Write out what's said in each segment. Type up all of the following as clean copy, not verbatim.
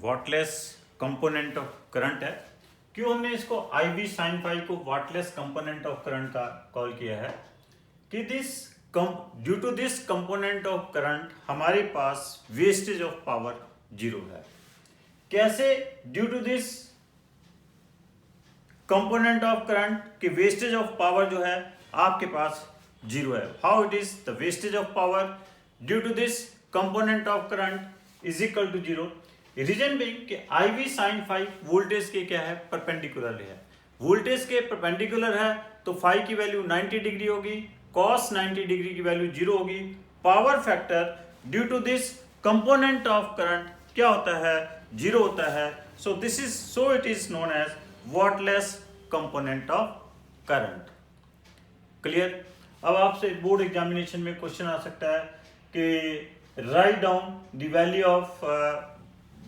Wattless component of current है। क्यों हमने इसको IV sin phi को वाटलेस कंपोनेंट ऑफ करंट का कॉल किया है कि due to this component of current हमारे पास वेस्टेज ऑफ पावर जीरो है। कैसे? Due to this component of current कि वेस्टेज ऑफ पावर जो है आपके पास जीरो है। How it is the wastage of power due to this component of current is equal to zero. Reason being कि IV sin phi voltage के क्या है, परपेंडिकुलर है। वोल्टेज के परपेंडिकुलर है तो फाई की वैल्यू 90 डिग्री होगी, cos 90 डिग्री की वैल्यू जीरो होगी। Power factor due to this component of current क्या होता है, जीरो होता है। So it is known as wattless component of current. Clear? अब आपसे बोर्ड एग्जामिनेशन में क्वेश्चन आ सकता है कि right down the value of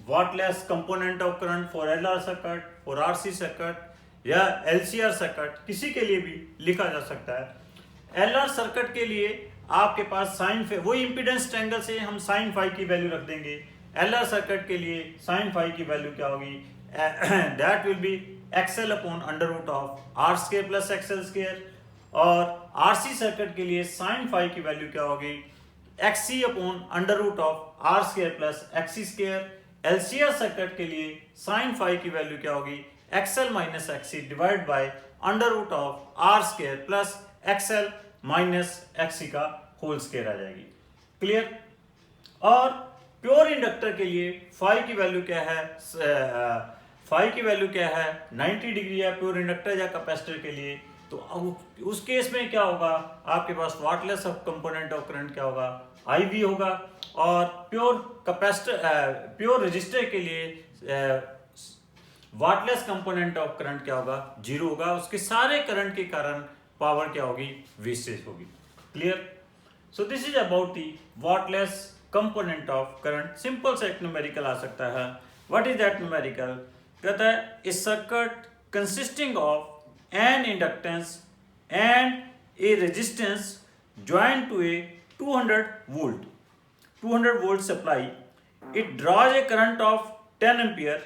wattless component of current for LR circuit, for RC circuit या LCR सर्किट, किसी के लिए भी लिखा जा सकता है। LR सर्किट के लिए आपके पास साइन फाई, वही इंपीडेंस ट्रायंगल से हम साइन फाई की वैल्यू रख देंगे। LR सर्किट के लिए साइन फाई की वैल्यू क्या होगी, that will be XL upon under root of R square plus XL square. और RC सर्किट के लिए साइन फाई की वैल्यू क्या होगी, XC upon under root of R square plus XC square. LCR circuit के लिए साइन फाई की value क्या होगी, XL minus XC divide by under root of R square plus XL minus XC का whole square आ जाएगी। Clear? और pure inductor के लिए फाई की वैल्यू क्या है, फाई की वैल्यू क्या है, 90 डिग्री है प्योर इंडक्टर या कैपेसिटर के लिए। तो उस केस में क्या होगा, आपके पास wattless of component of current क्या होगा, IV होगा। और प्योर कैपेसिटर, प्योर रेजिस्टर के लिए वाटलेस कंपोनेंट ऑफ करंट क्या होगा, जीरो होगा। उसके सारे करंट के कारण पावर क्या होगी, वेस्टेज होगी। Clear? So this is about the wattless component of current. Simple सा एक न्यूमेरिकल आ सकता है। What is that numerical? कहता है a circuit consisting of an inductance and a resistance joined to a 200 volt supply. It draws a current of 10 ampere.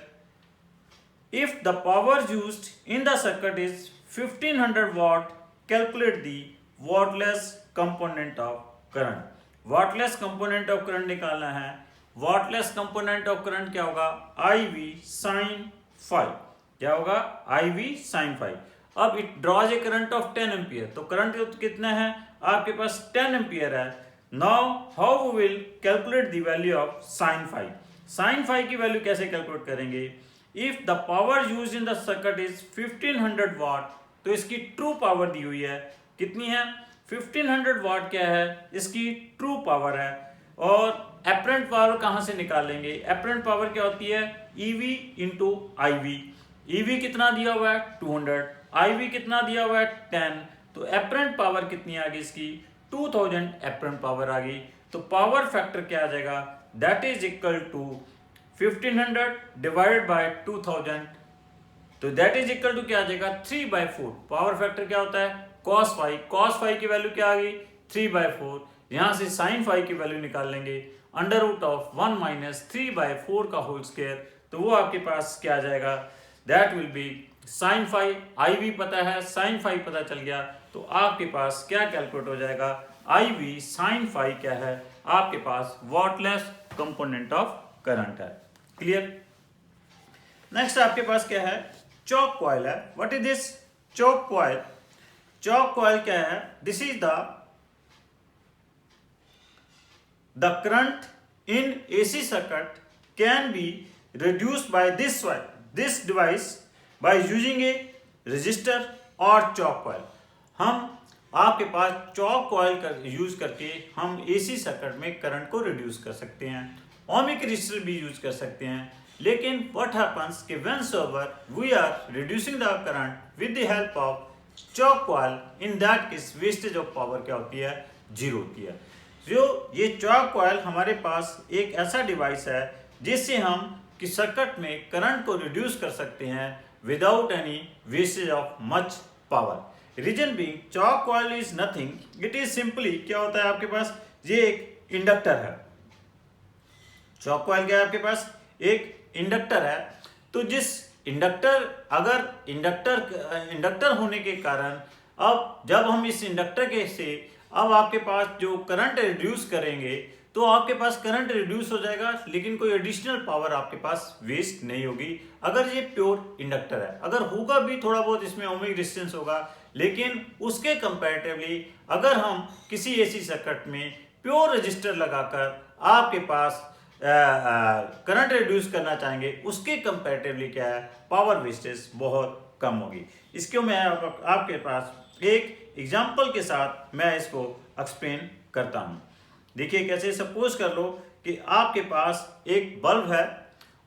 If the power used in the circuit is 1500 watt, calculate the wattless component of current. Wattless component of current निकालना है। Wattless component of current क्या होगा, IV sin phi। क्या होगा, IV sin phi। अब it draws a current of 10 ampere, तो current कितना है आपके पास, 10 एम्पियर है। Now how we will calculate the value of sine phi. Sine phi की वैल्यू कैसे कैलकुलेट करेंगे, if the power use in the circuit is 1500 watt, तो इसकी ट्रू पावर दी हुई है, कितनी है, 1500 वाट क्या है, इसकी ट्रू पावर है। और एपरेंट पावर कहां से निकालेंगे, एपरेंट पावर क्या होती है, EV इंटू IV। EV कितना दिया हुआ है, 200, IV कितना दिया हुआ है, 10, तो एपरेंट पावर कितनी आ गई इसकी, 2000 एपरेंट पावर आ गई। तो पावर फैक्टर क्या आ जाएगा, that is equal to 1500 divided by 2000, तो दैट इज इक्वल टू क्या आ जाएगा, 3/4। पावर फैक्टर क्या होता है, cos फाई। cos फाई की वैल्यू क्या आ गई, 3/4। यहां से साइन फाई की वैल्यू निकाल लेंगे, अंडर रूट ऑफ 1 माइनस 3/4 का होल स्क्वायर, तो वो आपके पास क्या आ जाएगा, that will be sine phi. IV पता है, साइन फाई पता चल गया, तो आपके पास क्या कैलकुलेट हो जाएगा, IV साइन फाई क्या है, आपके पास वाटलेस कंपोनेंट ऑफ करंट है। क्लियर? नेक्स्ट आपके पास क्या है, चॉक कॉइल है। What is this chalk coil? Chalk coil क्या है, this is the current in AC circuit can be reduced by this device by using a resistor और chalk coil. हम आपके पास चॉक कॉइल का यूज करके हम AC circuit में current को रिड्यूस कर सकते हैं, ओमिक रेजिस्टर भी यूज कर सकते हैं। लेकिन व्हाट हैपेंस कि whensoever we are reducing the current with the help of choke coil, in that case wastage of power क्या होती है, जीरो होती है। जो ये चॉक कॉइल हमारे पास एक ऐसा डिवाइस है जिससे हम कि सर्किट में करंट को रिड्यूस कर सकते हैं without any wastage of much power. Reason being choke coil is nothing, it is simply क्या होता है आपके पास, ये एक इंडक्टर है। चॉक कॉइल क्या है आपके पास, एक इंडक्टर है, तो जिस इंडक्टर होने के कारण अब जब हम इस इंडक्टर के से अब आपके पास जो करंट रिड्यूस करेंगे तो आपके पास करंट रिड्यूस हो जाएगा, लेकिन कोई एडिशनल पावर आपके पास वेस्ट नहीं होगी अगर ये प्योर इंडक्टर है। अगर होगा भी थोड़ा बहुत इसमें ओमिक रेजिस्टेंस होगा, लेकिन उसके कंपैरेटिवली अगर हम किसी एसी सर्किट में प्योर रजिस्टर लगाकर आपके पास करंट रिड्यूस करना चाहेंगे, उसके कंपैरेटिवली क्या है, पावर वेस्टेज बहुत कम होगी। इसको मैं आपके पास एक एग्जांपल के साथ मैं इसको एक्सप्लेन करता हूँ। देखिए कैसे, सपोज कर लो कि आपके पास एक बल्ब है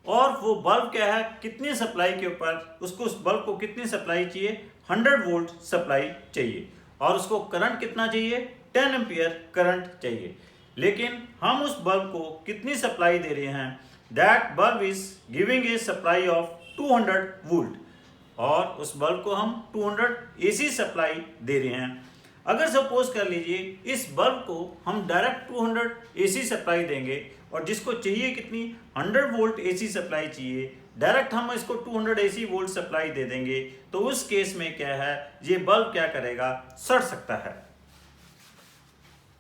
और वो बल्ब क्या है, कितनी सप्लाई के ऊपर उसको, उस बल्ब को कितनी सप्लाई चाहिए, 100 वोल्ट सप्लाई चाहिए और उसको करंट कितना चाहिए, 10 एम्पियर करंट चाहिए। लेकिन हम उस बल्ब को कितनी सप्लाई दे रहे हैं, that bulb is giving a supply of 200 volt और उस बल्ब को हम 200 एसी सप्लाई दे रहे हैं। अगर सपोज कर लीजिए इस बल्ब को हम डायरेक्ट 200 एसी सप्लाई देंगे और जिसको चाहिए कितनी, 100 वोल्ट एसी सप्लाई चाहिए, डायरेक्ट हम इसको 200 एसी वोल्ट सप्लाई दे देंगे, तो उस केस में क्या है, ये बल्ब क्या करेगा, सड़ सकता है।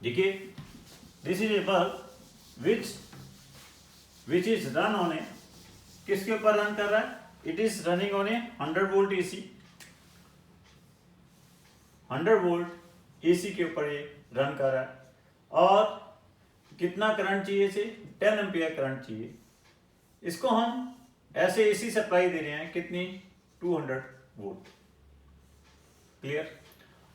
देखिए, this is a bulb which is run on a, किसके ऊपर रन कर रहा है, it is running on a 100 volt AC, 100 volt AC के ऊपर ये रन कर रहा है और कितना करंट चाहिए इसे, 10 एम्पियर करंट चाहिए। इसको हम ऐसे एसी सप्लाई दे रहे हैं कितनी, 200 वोल्ट। क्लियर।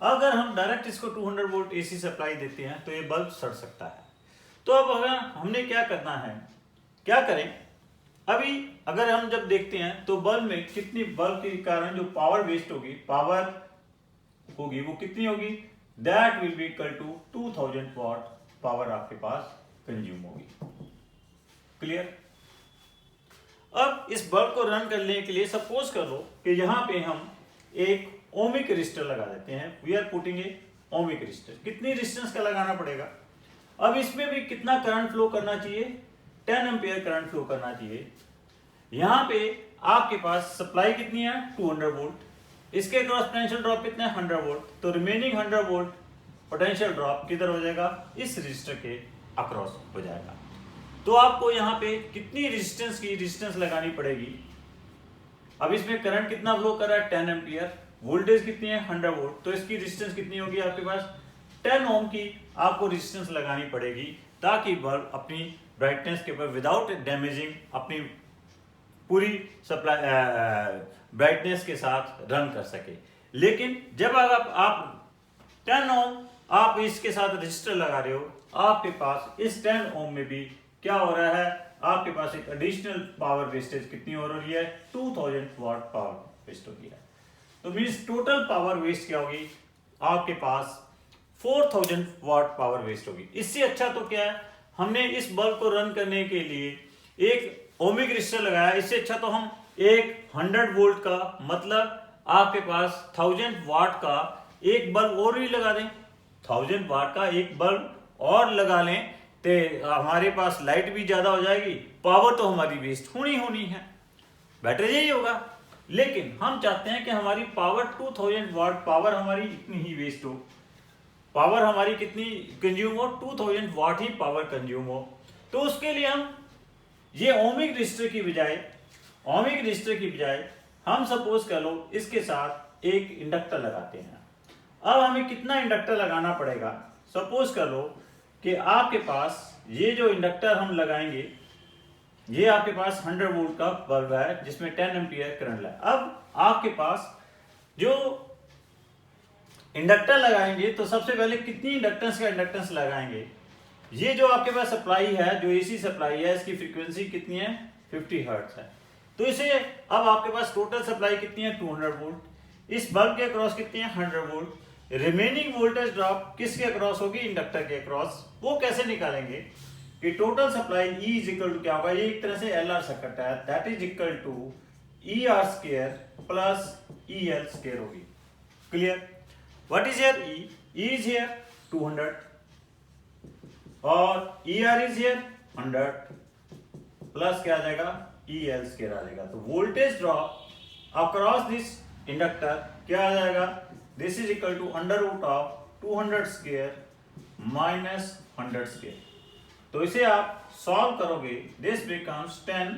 अगर हम डायरेक्ट इसको 200 वोल्ट एसी सप्लाई देते हैं तो ये बल्ब सड़ सकता है। तो अब अगर हमने क्या करना है, क्या करें, अभी अगर हम जब देखते हैं तो बल्ब में कितनी, बल्ब के कारण जो पावर वेस्ट होगी, पावर होगी वो कितनी होगी, that will be equal to 2000 watt power आपके पास कंज्यूम होगी। क्लियर। अब इस बल्ब को रन करने के लिए सपोज कर लो कि यहां पे हम एक ओमिक रेजिस्टर लगा देते हैं, we are putting a ohmic resistor. कितनी रेजिस्टेंस का लगाना पड़ेगा, अब इसमें भी कितना करंट फ्लो करना चाहिए, 10 एम्पियर करंट फ्लो करना चाहिए। यहां पे आपके पास सप्लाई कितनी है, 200 वोल्ट, इसके अक्रॉस पोटेंशियल ड्रॉप कितना है, 100 वोल्ट, तो रिमेनिंग 100 वोल्ट पोटेंशियल ड्रॉप किधर हो जाएगा, इस रेजिस्टर के अक्रॉस हो जाएगा। तो आपको यहाँ पे कितनी रेजिस्टेंस लगानी पड़ेगी, अब इसमें करंट कितना फ्लो कर रहा है, 10 एम्पियर, वोल्टेज कितनी है, 100 वोल्ट, तो इसकी रेजिस्टेंस कितनी होगी आपके पास, 10 ओम की आपको रेजिस्टेंस लगानी पड़ेगी ताकि बल्ब अपनी ब्राइटनेस के ऊपर विदाउट डैमेजिंग अपनी पूरी सप्लाई ब्राइटनेस के साथ रन कर सके। लेकिन जब आप 10 ओम आप इसके साथ रजिस्टर लगा रहे हो, आपके पास इस 10 ओम में भी क्या हो रहा है, आपके पास एक एडिशनल पावर वेस्टेज कितनी हो रही है, 2000 वाट पावर वेस्ट हो गया है। तो मींस टोटल पावर वेस्ट क्या होगी, आपके पास 4000 वाट पावर वेस्ट होगी। इससे अच्छा तो क्या है, हमने इस बल्ब को रन करने के लिए एक ओमिक रेजिस्टर लगाया, इससे अच्छा तो हम एक 100 वोल्ट का, मतलब आपके पास 1000 वाट का एक बल्ब और भी लगा दें, 1000 वाट का एक बल्ब और लगा लें, तो हमारे पास लाइट भी ज्यादा हो जाएगी, पावर तो हमारी वेस्ट होनी है, बेटर यही होगा। लेकिन हम चाहते हैं कि हमारी पावर 2000 वाट पावर हमारी इतनी ही वेस्ट हो, पावर हमारी कितनी कंज्यूम हो, 2000 वाट ही पावर कंज्यूम हो। तो उसके लिए हम ये ओमिक रेजिस्टर की बजाय हम सपोज कर लो इसके साथ एक इंडक्टर लगाते हैं। अब हमें कितना इंडक्टर लगाना पड़ेगा, सपोज कर लो कि आपके पास ये जो इंडक्टर हम लगाएंगे, ये आपके पास 100 वोल्ट का बल्ब है जिसमें 10 एम्पियर करंट है। अब आपके पास जो इंडक्टर लगाएंगे तो सबसे पहले कितनी इंडक्टेंस लगाएंगे, ये जो आपके पास सप्लाई है, जो एसी सप्लाई है, इसकी फ्रीक्वेंसी कितनी है, 50 हर्ट्ज है। तो इसे अब आपके पास टोटल सप्लाई कितनी है, 200 वोल्ट, इस बल्ब के अक्रॉस कितनी है, 100 वोल्ट, रिमेनिंग वोल्टेज ड्रॉप किसके अक्रॉस होगी, इंडक्टर के अक्रॉस। वो कैसे निकालेंगे कि total supply E is equal to क्या होगा, ये एक तरह से LR सर्किट है, that is equal to ER square plus EL square होगी। Clear. What is here E? E is here 200 और ER इज हियर 100 प्लस क्या आ जाएगा EL स्क्वायर आ जाएगा। तो voltage drop across this inductor क्या आ जाएगा, this is equal to under root of 200 square minus 100 square. तो इसे आप सॉल्व करोगे, this becomes 10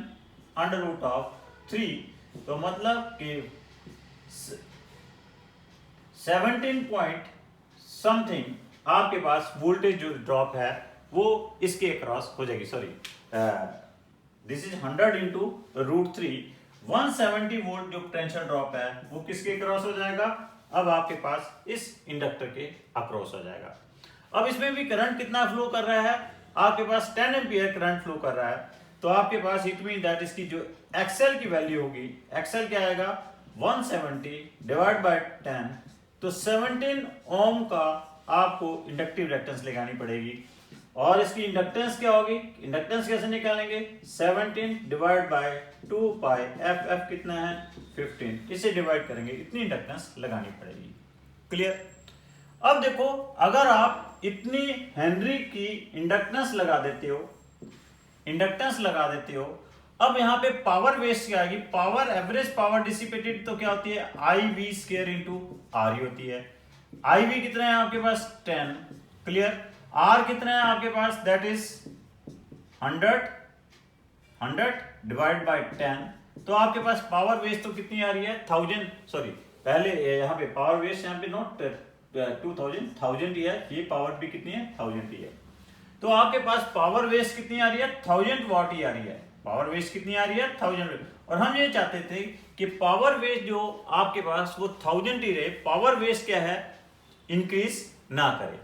under root of 3। तो मतलब कि 17 पॉइंट समथिंग आपके पास वोल्टेज जो ड्रॉप है वो इसके अक्रॉस हो जाएगी। Sorry, this is 100 into root 3, 170 volt जो पोटेंशियल ड्रॉप है वो किसके अक्रॉस हो जाएगा, अब आपके पास इस इंडक्टर के अक्रॉस हो जाएगा। अब इसमें भी करंट कितना फ्लो कर रहा है, आपके पास 10 एम्पियर करंट फ्लो कर रहा है। तो आपके पास इट मीन दैट इसकी जो एक्सएल की वैल्यू होगी, एक्सएल क्या आएगा 170 डिवाइड बाय 10। तो 17 ओम का आपको इंडक्टिव रिएक्टेंस लगानी पड़ेगी। और इसकी इंडक्टेंस क्या होगी, इंडक्टेंस कैसे निकालेंगे, 17 divide by 2 pi F, F कितना है 15, इसे डिवाइड करेंगे, इतनी इंडक्टेंस लगानी पड़ेगी। क्लियर। अब देखो, अगर आप इतनी हेनरी की इंडक्टेंस लगा देते हो, इंडक्टेंस लगा देते हो, अब यहाँ पे पावर वेस्ट क्या आएगी, पावर एवरेज पावर डिसिपेटेड तो क्या होती है आई वी स्क्वायर इंटू आर ही होती है। आई वी कितना है आपके पास 10, क्लियर। आर कितना है आपके पास, दैट इज 100 डिवाइड बाय 10। तो आपके पास पावर वेस्ट तो कितनी आ रही है 1000, सॉरी पहले यहाँ पे पावर वेस्ट यहाँ पे नॉट 1000 ही है, ये पावर भी कितनी है 1000 ही है। तो आपके पास पावर वेस्ट कितनी आ रही है 1000 वॉट ही आ रही है, पावर वेस्ट कितनी आ रही है 1000। और हम ये चाहते थे कि पावर वेस्ट जो आपके पास वो 1000 ही रहे, पावर वेस्ट क्या है इंक्रीज ना करे।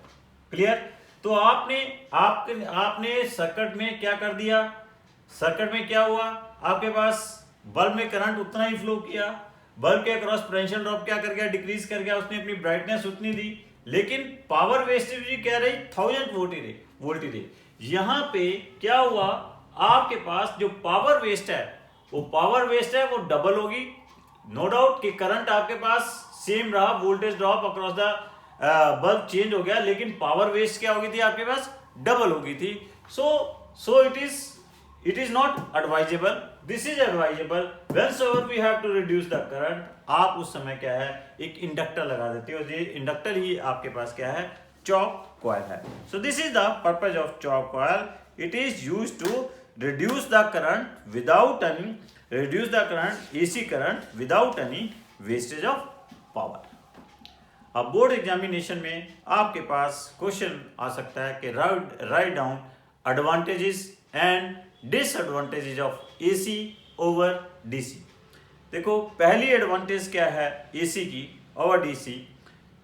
क्लियर। तो आपने सर्किट में क्या कर दिया, सर्किट में क्या हुआ, आपके पास बल्ब में करंट उतना ही फ्लो किया, बल्ब के अक्रॉस पोटेंशियल ड्रॉप क्या कर गया, डिक्रीज कर गया, उसने अपनी ब्राइटनेस उतनी दी, लेकिन पावर वेस्टेज क्या रही 1000 वोल्ट ही रही। यहां पे क्या हुआ, आपके पास जो पावर वेस्ट है वो डबल होगी। नो डाउट कि करंट आपके पास सेम रहा, voltage drop across the bulb change हो गया, लेकिन पावर वेस्ट क्या होगी थी आपके पास डबल होगी थी। So it is not advisable, this is advisable whensoever we have to reduce the current. आप उस समय क्या है एक इंडक्टर लगा देते हो, ये इंडक्टर ही आपके पास क्या है चॉक कॉइल है। So this is the purpose of choke coil, it is used to reduce the current without any reduce the current AC current without any wastage of power। अब board examination में आपके पास question आ सकता है कि right down advantages and disadvantages of AC over DC। देखो पहली एडवांटेज क्या है AC की over DC,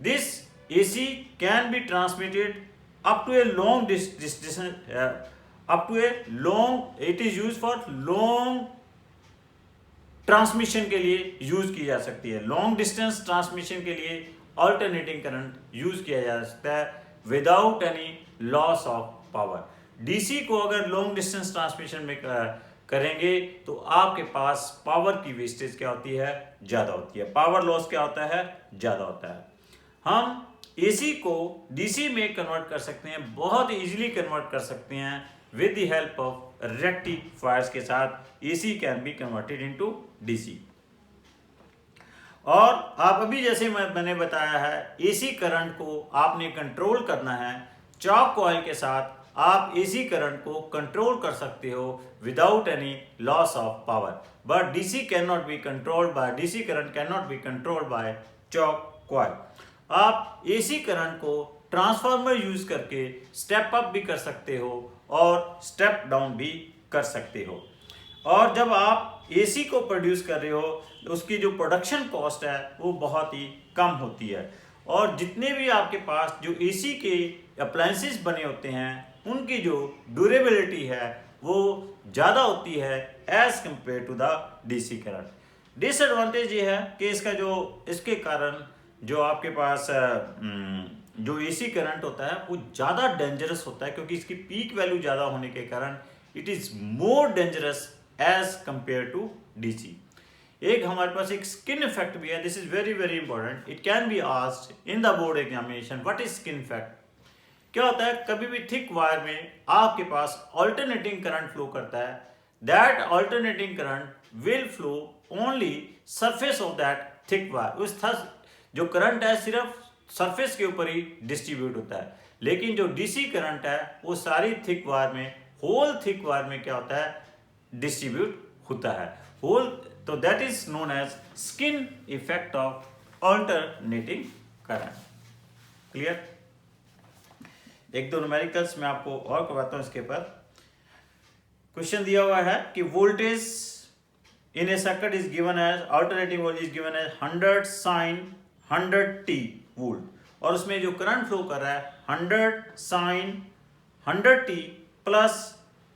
this AC can be transmitted up to a long distance, up to a long, it is used for long transmission के लिए use की जा सकती है, लॉन्ग डिस्टेंस ट्रांसमिशन के लिए अल्टरनेटिंग करंट यूज किया जा सकता है without any loss of power. DC को अगर लॉन्ग डिस्टेंस ट्रांसमिशन में करेंगे तो आपके पास पावर की वेस्टेज क्या होती है ज्यादा होती है, पावर लॉस क्या होता है ज्यादा होता है। हम एसी को डीसी में कन्वर्ट कर सकते हैं, बहुत इजीली कन्वर्ट कर सकते हैं with the help of rectifiers के साथ AC can be converted into DC। और आप अभी जैसे मैंने बताया है AC करंट को आपने कंट्रोल करना है, चॉक कॉइल के साथ आप AC करंट को कंट्रोल कर सकते हो without any loss of power, but DC can not be controlled by, DC current can not be controlled by chalk coil. आप AC करंट को ट्रांसफार्मर यूज करके स्टेप अप भी कर सकते हो और स्टेप डाउन भी कर सकते हो। और जब आप AC को प्रोड्यूस कर रहे हो तो उसकी जो प्रोडक्शन कॉस्ट है वो बहुत ही कम होती है, और जितने भी आपके पास जो AC के अप्लायंसेस बने होते हैं उनकी जो ड्यूरेबिलिटी है वो ज़्यादा होती है as compare to the DC current. Disadvantage ये है कि इसके कारण जो आपके पास जो AC करंट होता है वो ज़्यादा डेंजरस होता है, क्योंकि इसकी पीक वैल्यू ज़्यादा होने के कारण it is more dangerous as compare to DC। एक हमारे पास एक स्किन इफेक्ट भी है, this is very very important, it can be asked in the board examination, what is skin effect. क्या होता है, कभी भी थिक वायर में आपके पास ऑल्टरनेटिंग करंट फ्लो करता है, that alternating current will flow only surface of that thick wire. उस जो करंट है सिर्फ सरफेस के ऊपर ही डिस्ट्रीब्यूट होता है, लेकिन जो डीसी करंट है वो सारी थिक वायर में, होल थिक वायर में क्या होता है, डिस्ट्रीब्यूट होता है होल। तो that is known as skin effect of alternating current. Clear? एक दो न्यूमेरिकल्स मैं आपको और करवाता हूं इसके ऊपर। क्वेश्चन दिया हुआ है कि voltage in a circuit is given as, alternating voltage is given as 100 sin 100t volt, और उसमें जो करंट फ्लो कर रहा है 100 sin 100t plus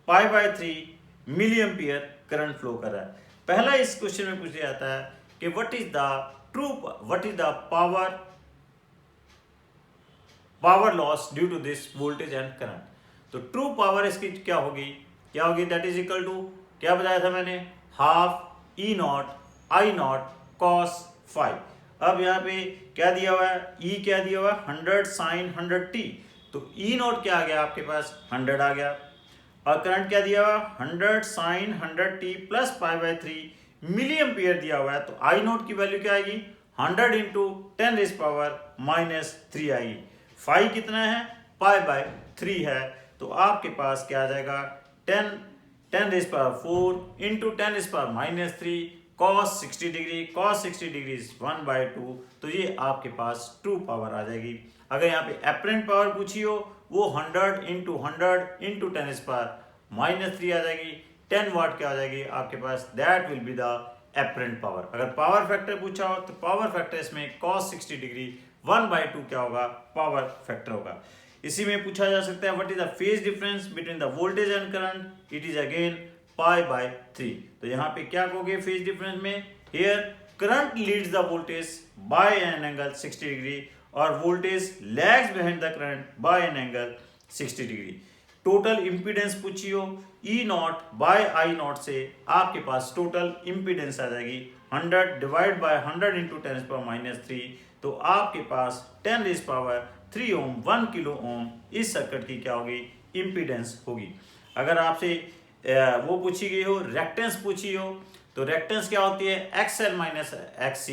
π/3 milli ampere current flow कर रहा है। पहला इस क्वेश्चन में पूछ दिया जाता है कि what is the power loss due to this voltage and current. तो ट्रू पावर इसकी क्या होगी, दैट इज इक्वल टू, क्या बताया था मैंने, half E0 I0 cos phi। अब यहाँ पे क्या दिया हुआ है, E क्या दिया हुआ है 100 sin 100t, तो E0 क्या आ गया आपके पास 100 आ गया, और करंट क्या दिया हुआ 100 sin 100t plus π/3 milli ampere दिया हुआ है। तो I0 की वैल्यू क्या आएगी 100 इंटू 10⁻³ आएगी। फाई कितना है, π/3 है, तो आपके पास क्या आ जाएगा 10⁻⁴ into 10⁻³ cos 60 degree, cos 60 degree 1/2, तो ये आपके पास ट्रू पावर आ जाएगी। अगर यहाँ पे एपरेंट पावर पूछी हो वो 100 इंटू 10⁻³ आ जाएगी। 10 वाट क्या आ जाएगी आपके पास, that will be the apparent power. अगर पावर फैक्टर पूछा हो तो पावर फैक्टर इसमें cos 60 डिग्री 1/2 क्या होगा, पावर फैक्टर होगा। इसी में पूछा जा सकता है what is the phase difference between the voltage and current, it is again π/3। तो यहाँ पे क्या कहोगे फेज डिफरेंस में, here current leads the voltage by an angle 60 degree और voltage lags behind the current by an angle 60 degree. Total impedance पूछी हो E0 bye I0 से आपके पास टोटल इंपीडेंस आ जाएगी 100 डिवाइड बाय 100 इंटू 10⁻³ तो आपके पास 10⁻³ ओम 1 किलो ओम इस सर्किट की क्या होगी, इंपीडेंस होगी। अगर आपसे वो पूछी गई हो, रेक्टेंस पूछी हो, तो रेक्टेंस क्या होती है XL minus XC,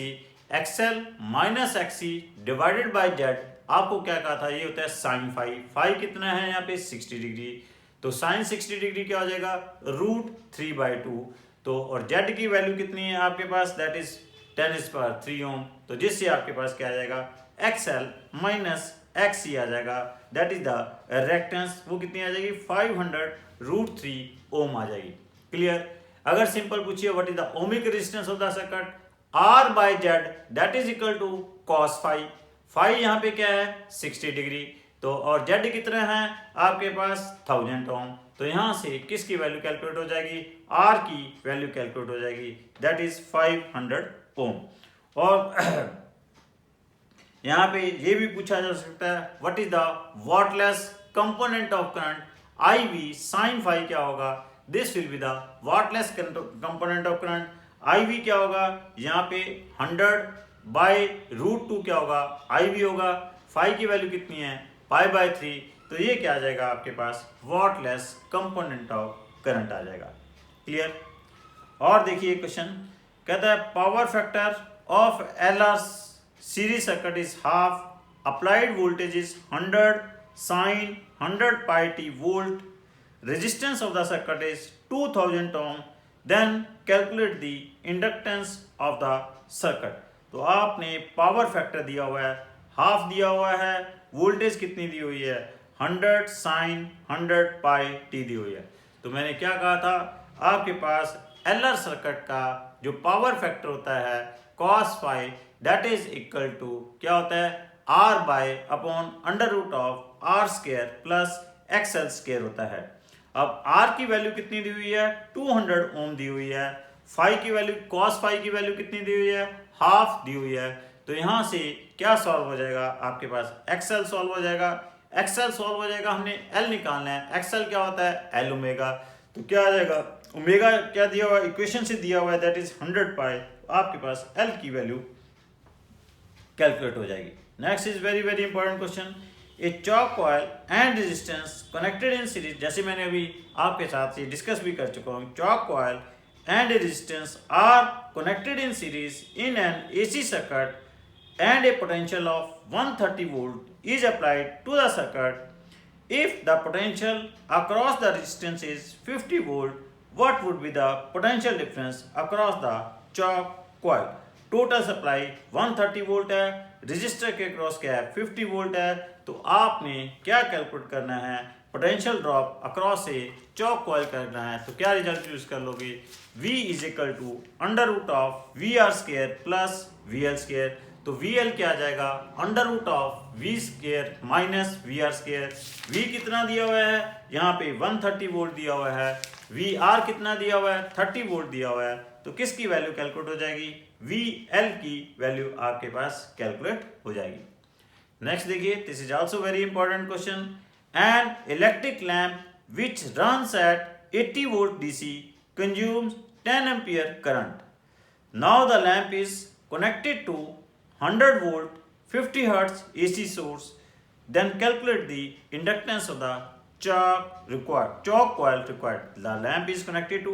XL minus XC divided by Z। आपको क्या कहा था, ये होता है साइन फाई। फाई कितना है यहाँ पे 60 डिग्री, तो साइन 60 डिग्री क्या हो जाएगा √3/2। तो और Z की वैल्यू कितनी है आपके पास, दैट इज 10⁻³ ओम, तो जिससे आपके पास क्या आ जाएगा XL माइनस XC आ जाएगा, दैट इज द रेक्टेंस। वो कितनी आ जाएगी 500√3 ओम आ जाएगी। क्लियर? अगर सिंपल पूछिए what is the ohmic resistance of the circuit, R/Z that is equal to cos phi. Phi यहाँ पे क्या है 60 डिग्री, तो और Z कितना है आपके पास 1000 ओम, तो यहाँ से किसकी वैल्यू कैलकुलेट हो जाएगी, R की वैल्यू कैलकुलेट हो जाएगी, दैट इज 500 ओम। और यहाँ पे ये भी पूछा जा सकता है what is the wattless component of current, IV sin phi क्या होगा, this will be the wattless component of current. IV क्या होगा यहाँ पे 100/√2 क्या होगा, IV होगा। फाई की वैल्यू कितनी है π/3, तो ये क्या आ जाएगा आपके पास वाटलेस कंपोनेंट ऑफ करंट आ जाएगा। क्लियर? और देखिए क्वेश्चन कहता है power factor of LR series circuit is half, applied voltage is 100 sin 100πt volt, resistance of the circuit is 2000 ohm, then calculate the inductance of the circuit। तो आपने power factor दिया हुआ है, half दिया हुआ है, वोल्टेज कितनी दी हुई है 100 sin 100πt दी हुई है। तो मैंने क्या कहा था, आपके पास LR सर्किट का जो पावर फैक्टर होता है cos phi that is equal to क्या होता है R/√R² प्लस XL² होता है। अब R की वैल्यू कितनी दी हुई है 200 ओम दी हुई है, फाई की वैल्यू cos फाई की वैल्यू कितनी दी हुई है हाफ दी हुई है। तो यहाँ से क्या सॉल्व हो जाएगा आपके पास XL सॉल्व हो जाएगा, XL सॉल्व हो जाएगा, हमने L निकालना है। XL क्या होता है L ओमेगा, तो क्या आ जाएगा ओमेगा क्या दिया हुआ है इक्वेशन से दिया हुआ है दैट इज 100π, आपके पास L की वैल्यू कैलकुलेट हो जाएगी। Next is very very important question, A chalk coil and resistance connected in series, जैसे मैंने अभी आपके साथ ये डिस्कस भी कर चुका हूँ, chalk coil and a resistance are connected in series in an AC circuit and a potential of 130 volt is applied to the circuit. If the potential across the resistance is 50 volt, what would be the potential difference across the chalk coil? Total supply 130 volt है, register के cross क्या है 50 volt है, तो आपने क्या calculate करना है, पोटेंशियल ड्रॉप अक्रॉस से चॉक कॉइल करना है। तो क्या रिजल्ट यूज कर लोगे, V is equal to under root of V R square plus V L square. तो वी एल क्या आ जाएगा, under root of V square minus V R square. V कितना दिया हुआ है, यहाँ पे 130 वोल्ट दिया हुआ है, वी आर कितना दिया हुआ है 30 वोल्ट दिया हुआ है, तो किसकी वैल्यू कैलकुलेट हो जाएगी, वी एल की वैल्यू आपके पास कैलकुलेट हो जाएगी। नेक्स्ट देखिए, this is also very important question. An electric lamp which runs at 80 volt DC consumes 10 ampere current. Now the lamp is connected to 100 volt 50 hertz AC source, then calculate the inductance of the chalk coil required. The lamp is connected to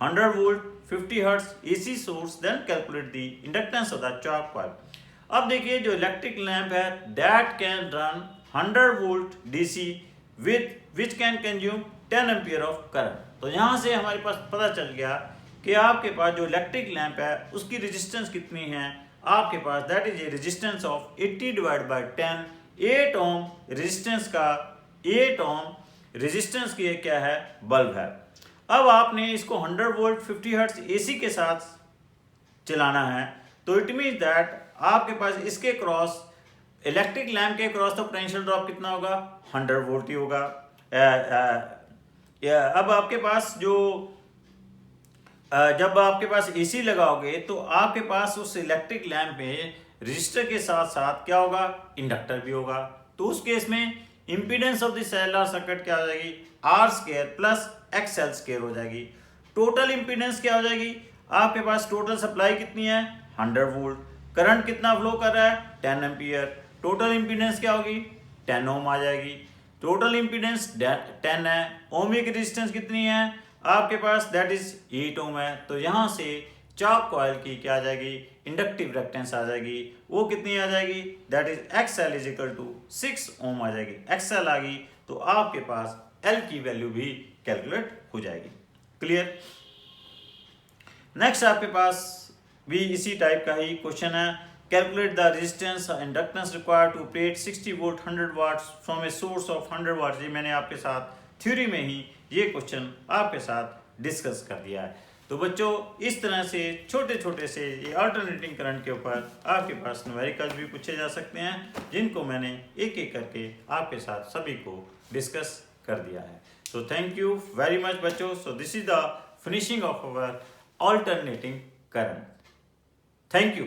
100 volt 50 hertz AC source, then calculate the inductance of the chalk coil. अब देखिए, जो electric lamp है that can run 100 volt DC with which can consume 10 ampere of current. तो यहाँ से हमारे पास पता चल गया कि आपके पास जो इलेक्ट्रिक लैम्प है उसकी रेजिस्टेंस कितनी है आपके पास, that is a resistance of 80 divide by 10, 8 ohm resistance का 8 ओम रेजिस्टेंस की क्या है, बल्ब है। अब आपने इसको 100 वोल्ट 50 हर्ट्ज एसी के साथ चलाना है, तो इट मीन दैट आपके पास इसके क्रॉस इलेक्ट्रिक लैम्प के क्रॉस तो पोटेंशियल ड्रॉप कितना होगा, 100 वोल्ट ही होगा। अब आपके पास जो जब आपके पास एसी लगाओगे तो आपके पास उस इलेक्ट्रिक लैम्प में रजिस्टर के साथ साथ क्या होगा, इंडक्टर भी होगा। तो उस केस में impedance of the cellular circuit क्या हो जाएगी, R square plus X L square हो जाएगी। टोटल इंपीडेंस क्या हो जाएगी, आपके पास टोटल सप्लाई कितनी है 100 वोल्ट, करंट कितना फ्लो कर रहा है 10 एम्पियर, टोटल इंपीडेंस क्या होगी 10 ओम आ जाएगी। टोटल इंपीडेंस 10 है, ओमिक रेजिस्टेंस कितनी है आपके पास, दैट इज 8 ओम है। तो यहाँ से चॉक कॉइल की क्या आ जाएगी, इंडक्टिव रिएक्टेंस आ जाएगी, वो कितनी आ जाएगी, that is X L is equal to 6 ohm आ जाएगी। एक्स एल आ गई तो आपके पास एल की वैल्यू भी कैलकुलेट हो जाएगी। क्लियर। नेक्स्ट आपके पास भी इसी टाइप का ही क्वेश्चन है, calculate the resistance inductance required to operate 60 volt 100 watts from a source of 100 watts. ये मैंने आपके साथ थ्योरी में ही ये क्वेश्चन आपके साथ डिस्कस कर दिया है। तो बच्चों, इस तरह से छोटे छोटे से ये अल्टरनेटिंग करंट के ऊपर आपके पास न्यूमेरिकल्स भी पूछे जा सकते हैं, जिनको मैंने एक एक करके आपके साथ सभी को डिस्कस कर दिया है। So thank you very much बच्चों। So this is the finishing of our alternating current. Thank you.